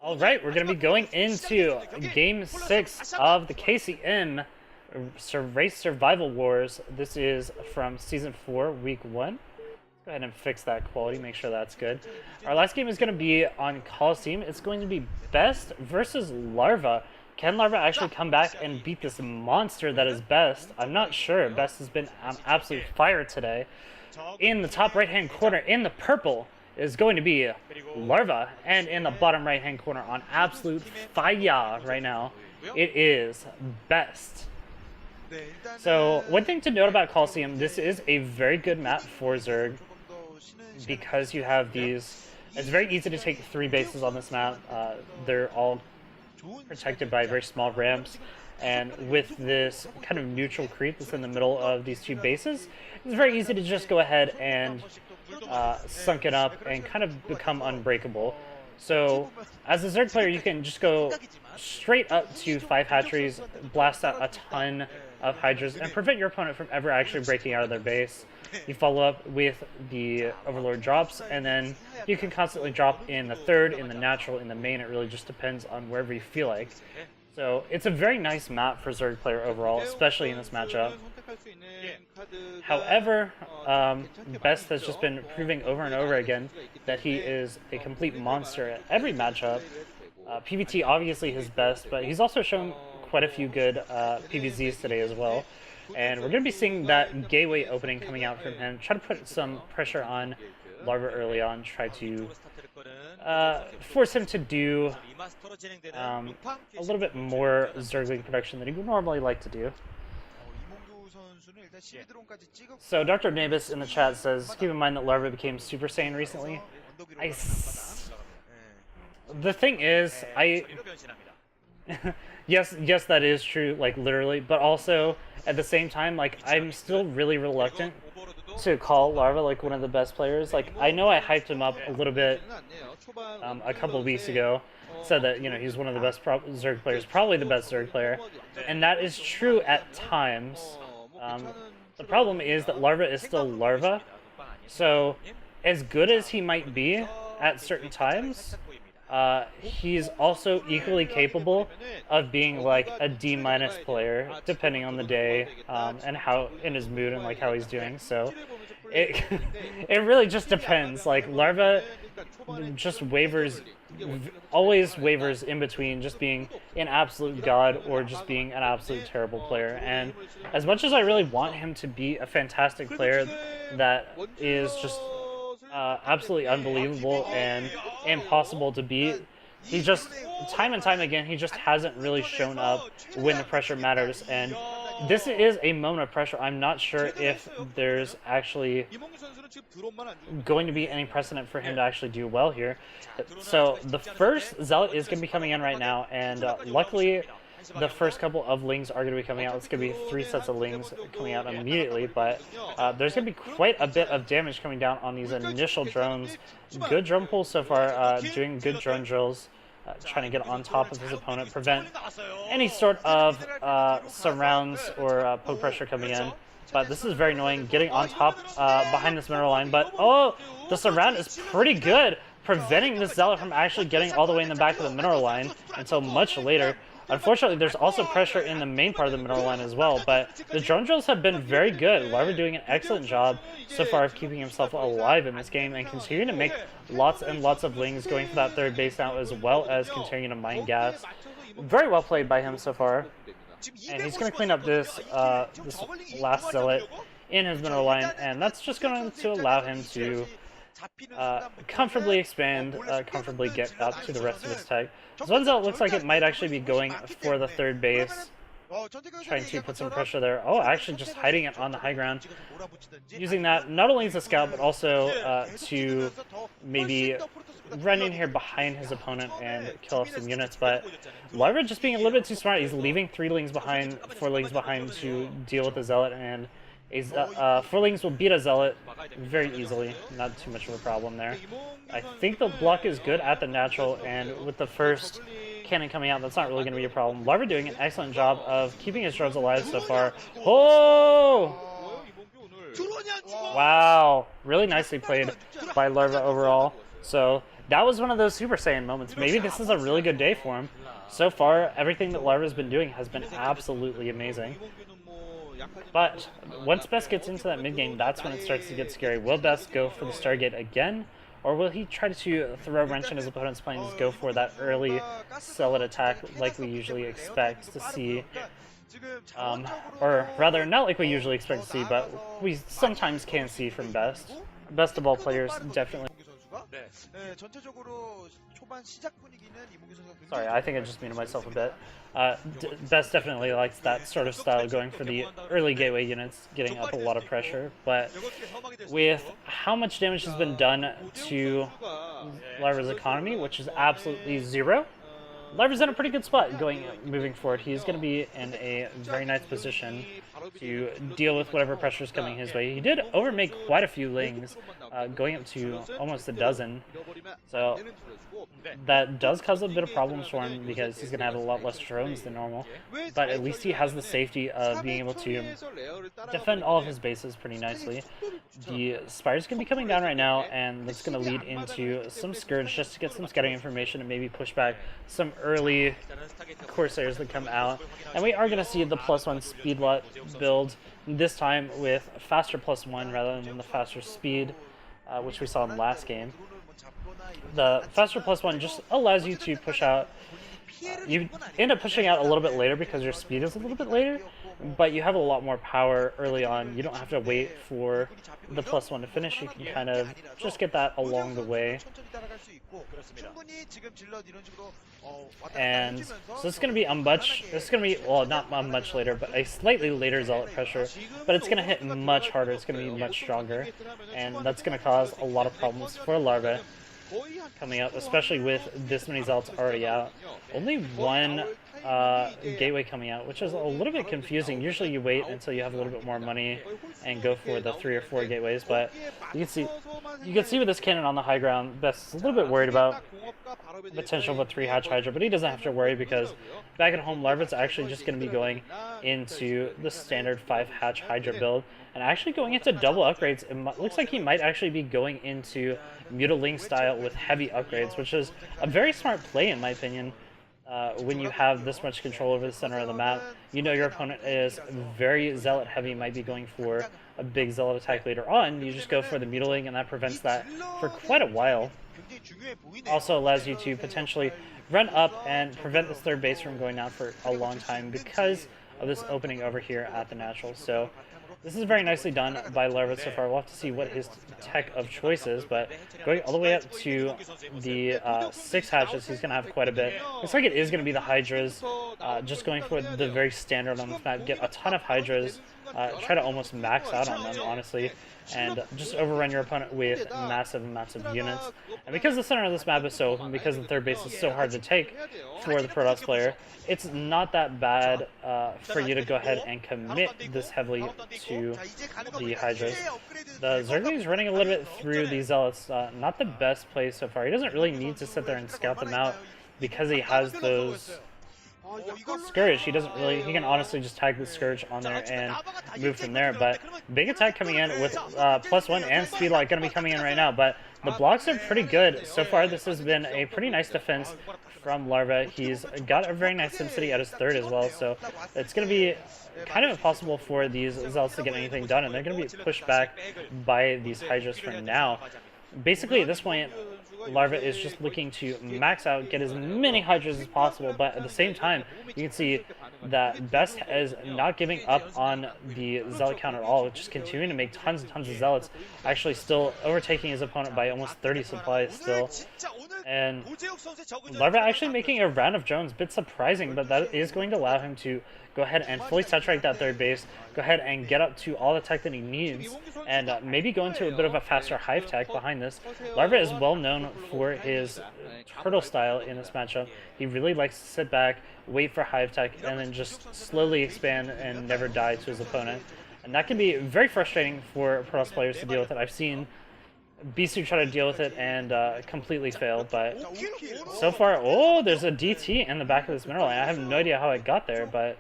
All right, we're going to be going into Game 6 of the KCM Race Survival Wars. This is from Season 4, Week 1. Let's go ahead and fix that quality, make sure that's good. Our last game is going to be on Colosseum. It's going to be Best versus Larva. Can Larva actually come back and beat this monster that is Best? I'm not sure. Best has been on absolute fire today. In the top right-hand corner, in the purple, is going to be Larva, and in the bottom right-hand corner on absolute fire right now, it is Best. So one thing to note about Colosseum, this is a very good map for Zerg because you have these. It's very easy to take 3 bases on this map. They're all protected by very small ramps, and with this kind of neutral creep that's in the middle of these 2 bases, it's very easy to just go ahead and sunk it up and kind of become unbreakable. So as a Zerg player, you can just go straight up to 5 hatcheries, blast out a ton of Hydras, and prevent your opponent from ever actually breaking out of their base. You follow up with the Overlord drops, and then you can constantly drop in the third, in the natural, in the main. It really just depends on wherever you feel like. So it's a very nice map for Zerg player overall, especially in this matchup. However, Best has just been proving over and over again that he is a complete monster at every matchup. PvT obviously his best, but he's also shown quite a few good PvZs today as well. And we're going to be seeing that gateway opening coming out from him. Try to put some pressure on Larva early on, try to force him to do a little bit more Zergling production than he would normally like to do. So Dr. Nabis in the chat says, keep in mind that Larva became Super Saiyan recently. The thing is, yes, that is true, like literally, but also at the same time, like I'm still really reluctant to call Larva like one of the best players. Like I know I hyped him up a little bit a couple weeks ago, said that he's one of the best Zerg players, probably the best Zerg player, and that is true at times. The problem is that Larva is still Larva, so as good as he might be at certain times, he's also equally capable of being like a D- player, depending on the day and how in his mood and like how he's doing. So it it really just depends. Like Larva just always wavers in between just being an absolute god or just being an absolute terrible player. And as much as I really want him to be a fantastic player that is just absolutely unbelievable and impossible to beat, he just, time and time again, he just hasn't really shown up when the pressure matters. And this is a moment of pressure. I'm not sure if there's actually going to be any precedent for him to actually do well here. So the first Zealot is going to be coming in right now, and luckily the first couple of Lings are going to be coming out. It's going to be 3 sets of Lings coming out immediately, but there's going to be quite a bit of damage coming down on these initial drones. Good drone pulls so far, doing good drone drills, trying to get on top of his opponent, prevent any sort of surrounds or poke pressure coming in. But this is very annoying, getting on top behind this mineral line. But oh, the surround is pretty good, preventing this Zealot from actually getting all the way in the back of the mineral line until much later. Unfortunately, there's also pressure in the main part of the mineral line as well, but the drone drills have been very good. Larva doing an excellent job so far of keeping himself alive in this game and continuing to make lots and lots of Lings, going for that third base now, as well as continuing to mine gas. Very well played by him so far. And he's going to clean up this last Zealot in his mineral line, and that's just going to allow him to comfortably expand, comfortably get up to the rest of his tech. This one Zealot looks like it might actually be going for the third base, trying to put some pressure there. Oh, actually just hiding it on the high ground, using that not only as a scout, but also to maybe run in here behind his opponent and kill off some units. But Larva just being a little bit too smart. He's leaving 4 Lings behind to deal with the Zealot, and 4 Lings will beat a Zealot very easily. Not too much of a problem there. I think the block is good at the natural, and with the first cannon coming out, that's not really going to be a problem. Larva doing an excellent job of keeping his drones alive so far. Oh! Wow, really nicely played by Larva overall. So that was one of those Super Saiyan moments. Maybe this is a really good day for him. So far, everything that Larva's been doing has been absolutely amazing. But once Best gets into that mid game, that's when it starts to get scary. Will Best go for the Stargate again? Or will he try to throw a wrench in his opponent's plans, go for that early Zealot attack like we usually expect to see? Or rather, not like we usually expect to see, but we sometimes can see from Best. Best of all players, definitely. Sorry, I think I just muted myself a bit. Best definitely likes that sort of style, going for the early gateway units, getting up a lot of pressure. But with how much damage has been done to Larva's economy, which is absolutely 0, Larva's in a pretty good spot moving forward. He's going to be in a very nice position to deal with whatever pressure is coming his way. He did overmake quite a few lings, going up to almost a dozen. So that does cause a bit of problems for him because he's going to have a lot less drones than normal. But at least he has the safety of being able to defend all of his bases pretty nicely. The Spire's going to be coming down right now, and that's going to lead into some Scourge just to get some scouting information and maybe push back some early Corsairs that come out. And we are going to see the +1 speed lot build, this time with faster +1 rather than the faster speed, which we saw in the last game. The faster +1 just allows you to push out. You end up pushing out a little bit later because your speed is a little bit later, but you have a lot more power early on. You don't have to wait for the +1 to finish. You can kind of just get that along the way. And so it's going to be well, not much later, but a slightly later Zealot pressure, but it's going to hit much harder. It's going to be much stronger, and that's going to cause a lot of problems for Larva coming up, especially with this many Zealots already out. Only one gateway coming out, which is a little bit confusing. Usually you wait until you have a little bit more money and go for the 3 or 4 gateways, but you can see with this cannon on the high ground, Best is a little bit worried about potential of a 3-hatch Hydra, but he doesn't have to worry because back at home, Larva's actually just going to be going into the standard 5-hatch Hydra build, and actually going into double upgrades. It looks like he might actually be going into Mutiling style with heavy upgrades, which is a very smart play in my opinion. When you have this much control over the center of the map, you know your opponent is very Zealot heavy, might be going for a big Zealot attack later on. You just go for the Mutiling, and that prevents that for quite a while. Also allows you to potentially run up and prevent this third base from going down for a long time because of this opening over here at the natural. So this is very nicely done by Larva so far. We'll have to see what his tech of choice is, but going all the way up to the 6 hatches, he's going to have quite a bit. Looks like it is going to be the Hydras, just going for the very standard on this map. Get a ton of Hydras, try to almost max out on them, honestly, and just overrun your opponent with massive units. And because the center of this map is so open, because the third base is so hard to take for the Protoss player, it's not that bad for you to go ahead and commit this heavily to the Hydras. The Zerglings is running a little bit through these Zealots. Not the best play so far. He doesn't really need to sit there and scout them out because he has those Scourge. He can honestly just tag the Scourge on there and move from there. But big attack coming in with +1 and speed lock going to be coming in right now. But the blocks are pretty good. So far this has been a pretty nice defense from Larva. He's got a very nice SimCity at his third as well. So it's going to be kind of impossible for these Zealots to get anything done. And they're going to be pushed back by these Hydras for now. Basically at this point, Larva is just looking to max out, get as many Hydras as possible, but at the same time, you can see that Best is not giving up on the Zealot count at all, just continuing to make tons and tons of Zealots, actually still overtaking his opponent by almost 30 supplies still. And Larva actually making a round of drones, a bit surprising, but that is going to allow him to go ahead and fully saturate that third base, go ahead and get up to all the tech that he needs, and maybe go into a bit of a faster hive tech behind this. Larva is well known for his turtle style in this matchup. He really likes to sit back, wait for hive tech, and then just slowly expand and never die to his opponent. And that can be very frustrating for Protoss players to deal with it. I've seen Bisu try to deal with it and completely fail, but so far, oh, there's a DT in the back of this mineral line. I have no idea how it got there, but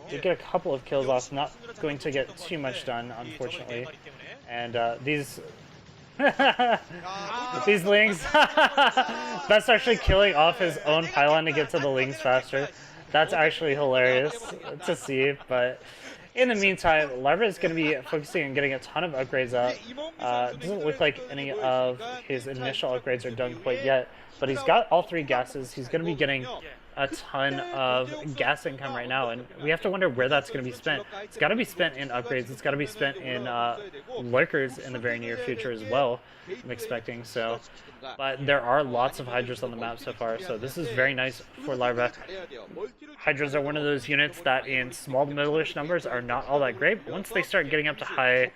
did get a couple of kills off, not going to get too much done, unfortunately. And these These lings. That's actually killing off his own pylon to get to the lings faster. That's actually hilarious to see, but in the meantime, Larva is going to be focusing on getting a ton of upgrades out. Doesn't look like any of his initial upgrades are done quite yet, but he's got all 3 gases. He's going to be getting a ton of gas income right now, and we have to wonder where that's going to be spent. It's got to be spent in upgrades. It's got to be spent in lurkers in the very near future as well, I'm expecting. So, but there are lots of Hydras on the map so far, so this is very nice for Larva. Hydras are one of those units that in small to middle-ish numbers are not all that great, but once they start getting up to high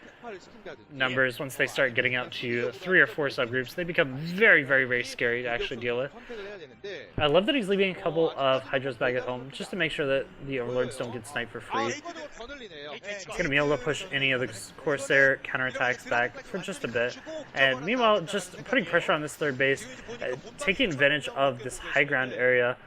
numbers, once they start getting up to 3 or 4 subgroups, they become very, very, very scary to actually deal with. I love that he's leaving a couple of Hydras back at home just to make sure that the Overlords don't get sniped for free. He's going to be able to push any of the Corsair counterattacks back for just a bit, and meanwhile just putting pressure on this third base, taking advantage of this high ground area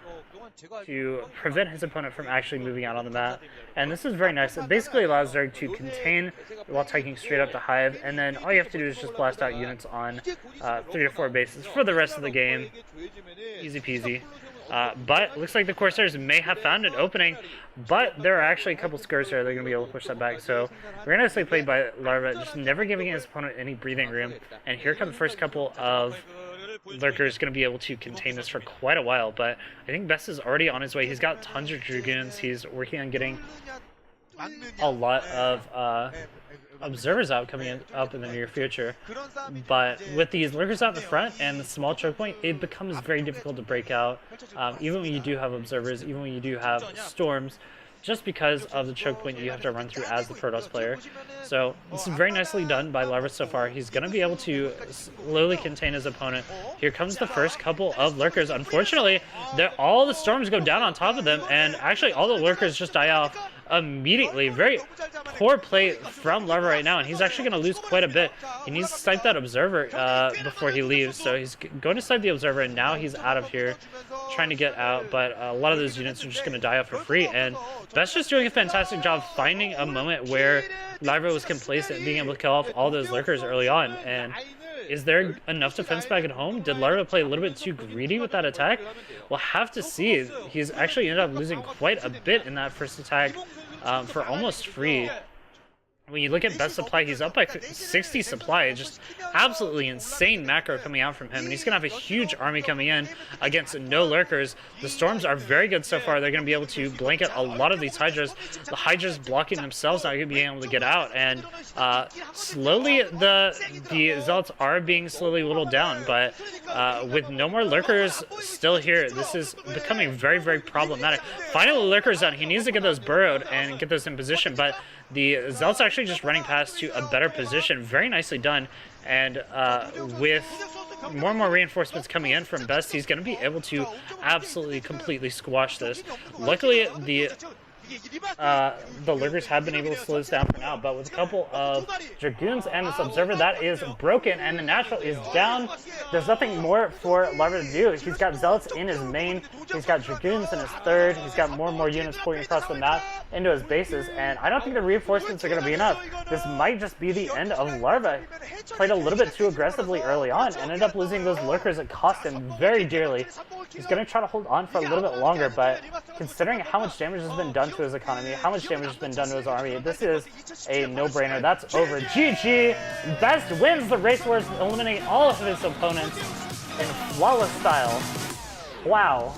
to prevent his opponent from actually moving out on the map. And this is very nice. It basically allows Zerg to contain while taking straight up to Hive, and then all you have to do is just blast out units on 3 to 4 bases for the rest of the game. Easy peasy. But it looks like the Corsairs may have found an opening, but there are actually a couple skirts there. They're going to be able to push that back. So very nicely played by Larva, just never giving his opponent any breathing room. And here come the first couple of Lurker is going to be able to contain this for quite a while, but I think Best is already on his way. He's got tons of Dragoons. He's working on getting a lot of observers out coming up in the near future. But with these Lurkers out in the front and the small choke point, it becomes very difficult to break out, even when you do have observers, even when you do have storms, just because of the choke point that you have to run through as the Protoss player. So this is very nicely done by Larva so far. He's going to be able to slowly contain his opponent. Here comes the first couple of Lurkers. Unfortunately, all the storms go down on top of them, and actually all the Lurkers just die off immediately. Very poor play from Larva right now, and he's actually going to lose quite a bit. He needs to snipe that observer before he leaves, so he's going to snipe the observer, and now he's out of here trying to get out, but a lot of those units are just going to die off for free, and Best's just doing a fantastic job finding a moment where Larva was complacent, being able to kill off all those Lurkers early on. And is there enough defense back at home? Did Larva play a little bit too greedy with that attack? We'll have to see. He's actually ended up losing quite a bit in that first attack for almost free. When you look at Best supply, he's up by 60 supply. Just absolutely insane macro coming out from him. And he's going to have a huge army coming in against no Lurkers. The Storms are very good so far. They're going to be able to blanket a lot of these Hydras. The Hydras blocking themselves, not going to be able to get out. And slowly, the Zealots are being slowly whittled down. But with no more Lurkers still here, this is becoming very, very problematic. Finally, Lurkers out. He needs to get those burrowed and get those in position. But the Zealots are actually just running past to a better position. Very nicely done. And with more and more reinforcements coming in from Best, he's going to be able to absolutely completely squash this. Luckily, the Lurkers have been able to slow this down for now, but with a couple of Dragoons and this Observer, that is broken, and the Natural is down. There's nothing more for Larva to do. He's got Zealots in his main, he's got Dragoons in his third, he's got more and more units pouring across the map into his bases, and I don't think the reinforcements are going to be enough. This might just be the end of Larva. Played a little bit too aggressively early on and ended up losing those Lurkers. It cost him very dearly. He's going to try to hold on for a little bit longer, but considering how much damage has been done to his economy, how much damage has been done to his army, this is a no-brainer. That's over. GG! Best wins the race wars, eliminating all of his opponents in flawless style. Wow.